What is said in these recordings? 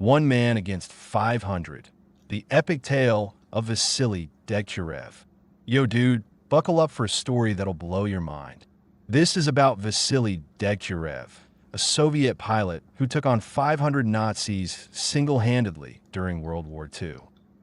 One man against 500. The epic tale of Vasily Degtyarev. Yo, dude, buckle up for a story that'll blow your mind. This is about Vasily Degtyarev, a Soviet pilot who took on 500 Nazis single-handedly during World War II.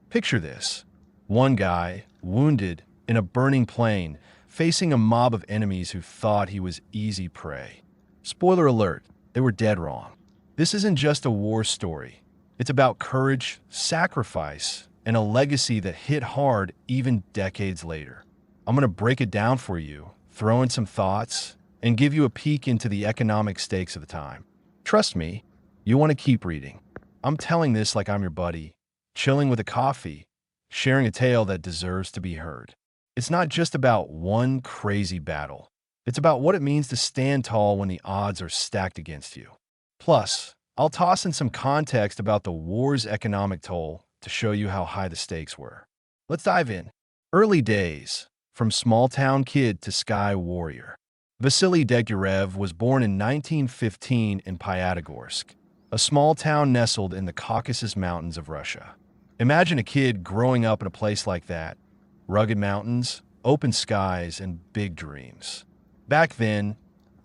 Picture this. One guy, wounded in a burning plane, facing a mob of enemies who thought he was easy prey. Spoiler alert, they were dead wrong. This isn't just a war story. It's about courage, sacrifice, and a legacy that hit hard even decades later. I'm going to break it down for you, throw in some thoughts, and give you a peek into the economic stakes of the time. Trust me, you want to keep reading. I'm telling this like I'm your buddy, chilling with a coffee, sharing a tale that deserves to be heard. It's not just about one crazy battle. It's about what it means to stand tall when the odds are stacked against you. Plus, I'll toss in some context about the war's economic toll to show you how high the stakes were. Let's dive in. Early days, from small-town kid to sky warrior. Vasily Degtyarev was born in 1915 in Pyatagorsk, a small town nestled in the Caucasus Mountains of Russia. Imagine a kid growing up in a place like that. Rugged mountains, open skies, and big dreams. Back then,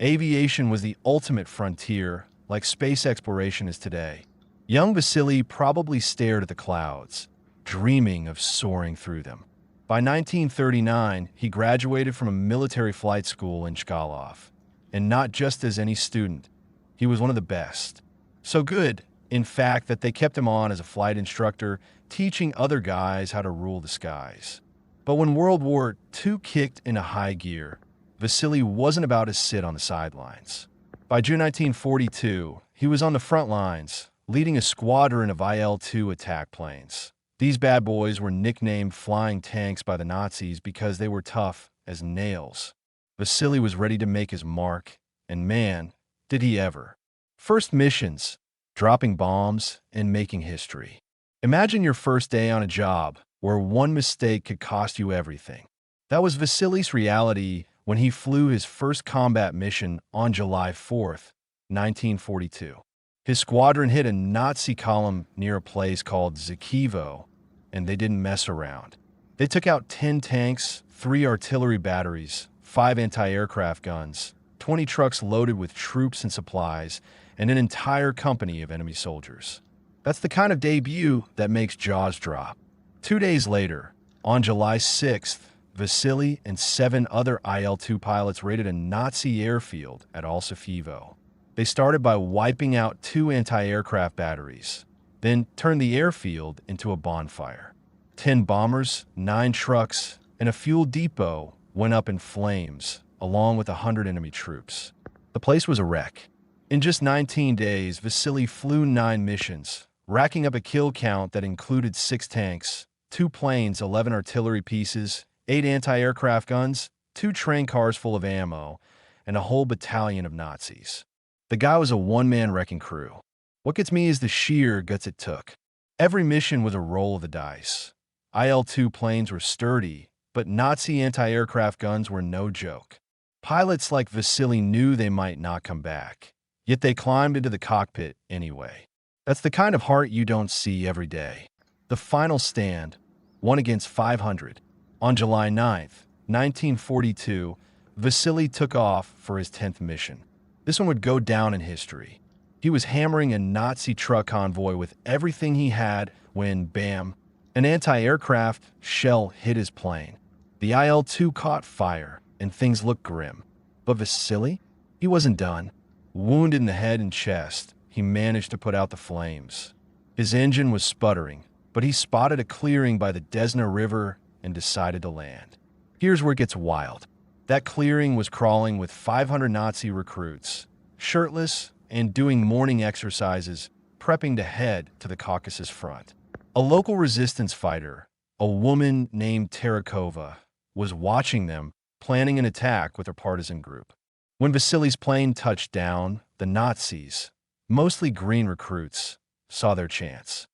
aviation was the ultimate frontier, like space exploration is today. Young Vasily probably stared at the clouds, dreaming of soaring through them. By 1939, he graduated from a military flight school in Chkalov. And not just as any student, he was one of the best. So good, in fact, that they kept him on as a flight instructor, teaching other guys how to rule the skies. But when World War II kicked into high gear, Vasily wasn't about to sit on the sidelines. By June 1942, he was on the front lines, leading a squadron of Il-2 attack planes. These bad boys were nicknamed flying tanks by the Nazis because they were tough as nails. Vasily was ready to make his mark, and man, did he ever. First missions, dropping bombs and making history. Imagine your first day on a job where one mistake could cost you everything. That was Vasily's reality when he flew his first combat mission on July 4th, 1942. His squadron hit a Nazi column near a place called Zakivo, and they didn't mess around. They took out 10 tanks, 3 artillery batteries, 5 anti-aircraft guns, 20 trucks loaded with troops and supplies, and an entire company of enemy soldiers. That's the kind of debut that makes jaws drop. 2 days later, on July 6th, Vasily and 7 other Il-2 pilots raided a Nazi airfield at Alsafivo. They started by wiping out 2 anti-aircraft batteries, then turned the airfield into a bonfire. 10 bombers, 9 trucks, and a fuel depot went up in flames, along with 100 enemy troops. The place was a wreck. In just 19 days, Vasily flew 9 missions, racking up a kill count that included 6 tanks, 2 planes, 11 artillery pieces, 8 anti-aircraft guns, 2 train cars full of ammo, and a whole battalion of Nazis. The guy was a one-man wrecking crew. What gets me is the sheer guts it took. Every mission was a roll of the dice. Il-2 planes were sturdy, but Nazi anti-aircraft guns were no joke. Pilots like Vasily knew they might not come back, yet they climbed into the cockpit anyway. That's the kind of heart you don't see every day. The final stand, 1 against 500. On July 9th, 1942, Vasily took off for his 10th mission. This one would go down in history. He was hammering a Nazi truck convoy with everything he had when, bam, an anti-aircraft shell hit his plane. The Il-2 caught fire, and things looked grim. But Vasily? He wasn't done. Wounded in the head and chest, he managed to put out the flames. His engine was sputtering, but he spotted a clearing by the Desna River and decided to land. Here's where it gets wild. That clearing was crawling with 500 Nazi recruits, shirtless and doing morning exercises, prepping to head to the Caucasus front. A local resistance fighter, a woman named Tarakova, was watching them, planning an attack with her partisan group. When Vasily's plane touched down, the Nazis, mostly green recruits, saw their chance.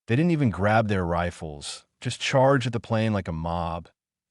They didn't even grab their rifles, just charged at the plane like a mob,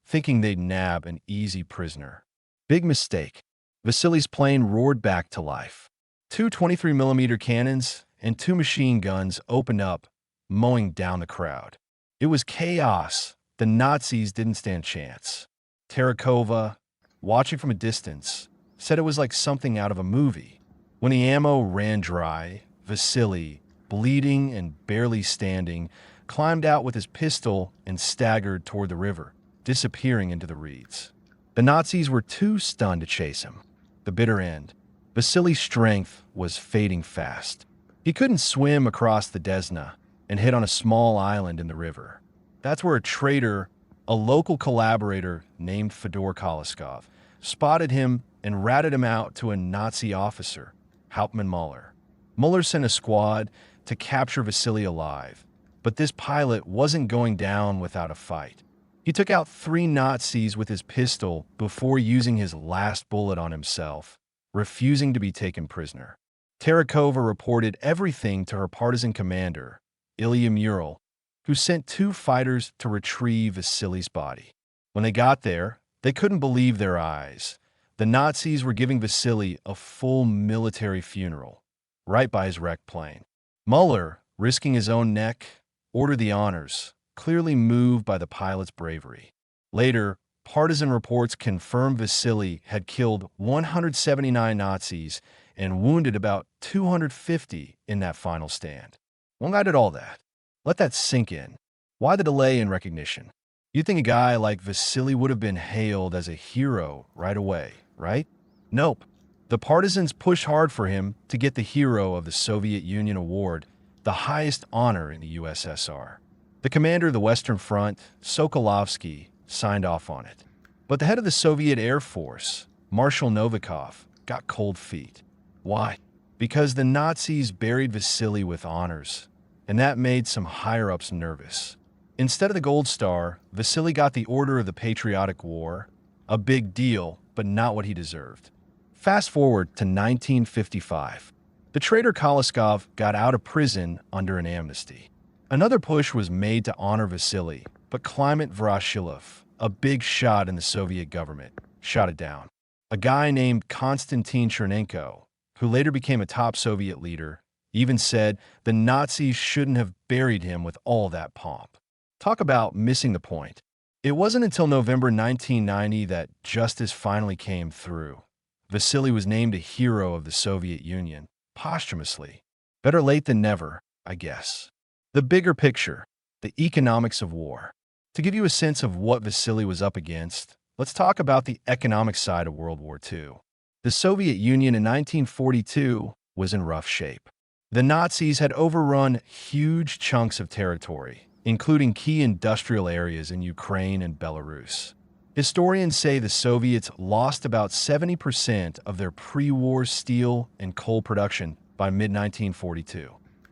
thinking they'd nab an easy prisoner. Big mistake. Vasily's plane roared back to life. 2 23mm cannons and two machine guns opened up, mowing down the crowd. It was chaos. The Nazis didn't stand a chance. Terekova, watching from a distance, said it was like something out of a movie. When the ammo ran dry, Vasily, bleeding and barely standing, climbed out with his pistol and staggered toward the river, disappearing into the reeds. The Nazis were too stunned to chase him. The bitter end. Vasily's strength was fading fast. He couldn't swim across the Desna and hit on a small island in the river. That's where a traitor, a local collaborator named Fyodor Koloskov, spotted him and ratted him out to a Nazi officer, Hauptmann Muller. Muller sent a squad to capture Vasily alive, but this pilot wasn't going down without a fight. He took out 3 Nazis with his pistol before using his last bullet on himself, refusing to be taken prisoner. Terekova reported everything to her partisan commander, Ilya Muril, who sent 2 fighters to retrieve Vasily's body. When they got there, they couldn't believe their eyes. The Nazis were giving Vasily a full military funeral, right by his wrecked plane. Muller, risking his own neck, ordered the honors, clearly moved by the pilot's bravery. Later, partisan reports confirmed Vasily had killed 179 Nazis and wounded about 250 in that final stand. Why did all that? Let that sink in. Why the delay in recognition? You'd think a guy like Vasily would have been hailed as a hero right away, right? Nope. The partisans pushed hard for him to get the Hero of the Soviet Union award, the highest honor in the USSR. The commander of the Western Front, Sokolovsky, signed off on it. But the head of the Soviet Air Force, Marshal Novikov, got cold feet. Why? Because the Nazis buried Vasily with honors, and that made some higher-ups nervous. Instead of the Gold Star, Vasily got the Order of the Patriotic War, a big deal, but not what he deserved. Fast forward to 1955. The traitor Koloskov got out of prison under an amnesty. Another push was made to honor Vasily, but Clement Voroshilov, a big shot in the Soviet government, shot it down. A guy named Konstantin Chernenko, who later became a top Soviet leader, even said the Nazis shouldn't have buried him with all that pomp. Talk about missing the point. It wasn't until November 1990 that justice finally came through. Vasily was named a hero of the Soviet Union, posthumously. Better late than never, I guess. The bigger picture, the economics of war. To give you a sense of what Vasily was up against, let's talk about the economic side of World War II. The Soviet Union in 1942 was in rough shape. The Nazis had overrun huge chunks of territory, including key industrial areas in Ukraine and Belarus. Historians say the Soviets lost about 70% of their pre-war steel and coal production by mid-1942.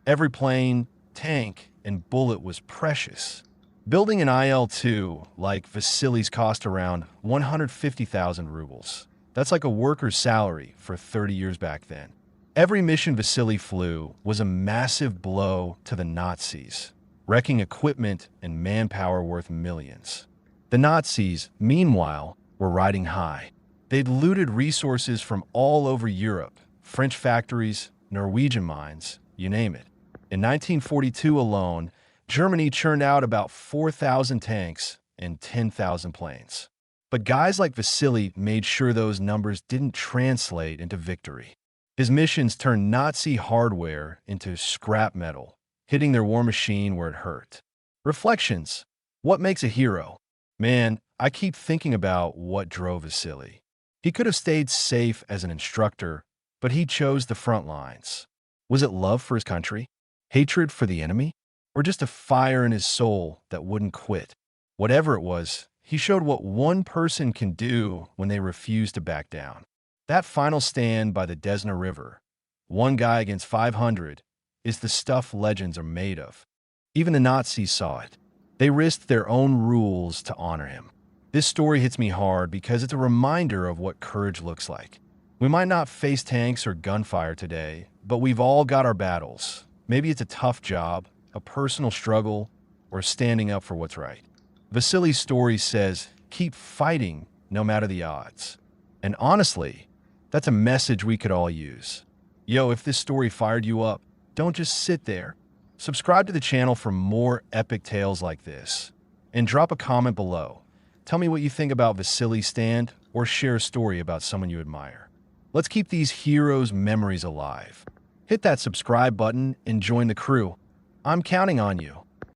Every plane, tank, and bullet was precious. Building an IL-2 like Vasily's cost around 150,000 rubles. That's like a worker's salary for 30 years back then. Every mission Vasily flew was a massive blow to the Nazis, wrecking equipment and manpower worth millions. The Nazis, meanwhile, were riding high. They'd looted resources from all over Europe, French factories, Norwegian mines, you name it. In 1942 alone, Germany churned out about 4,000 tanks and 10,000 planes. But guys like Vasily made sure those numbers didn't translate into victory. His missions turned Nazi hardware into scrap metal, hitting their war machine where it hurt. Reflections. What makes a hero? Man, I keep thinking about what drove Vasily. He could have stayed safe as an instructor, but he chose the front lines. Was it love for his country? Hatred for the enemy? Or just a fire in his soul that wouldn't quit? Whatever it was, he showed what one person can do when they refuse to back down. That final stand by the Desna River, one guy against 500, is the stuff legends are made of. Even the Nazis saw it. They risked their own rules to honor him. This story hits me hard because it's a reminder of what courage looks like. We might not face tanks or gunfire today, but we've all got our battles. Maybe it's a tough job, a personal struggle, or standing up for what's right. Vasily's story says, keep fighting no matter the odds. And honestly, that's a message we could all use. Yo, if this story fired you up, Don't just sit there. Subscribe to the channel for more epic tales like this. And drop a comment below. Tell me what you think about Vasily's stand, or share a story about someone you admire. Let's keep these heroes' memories alive. Hit that subscribe button and join the crew. I'm counting on you.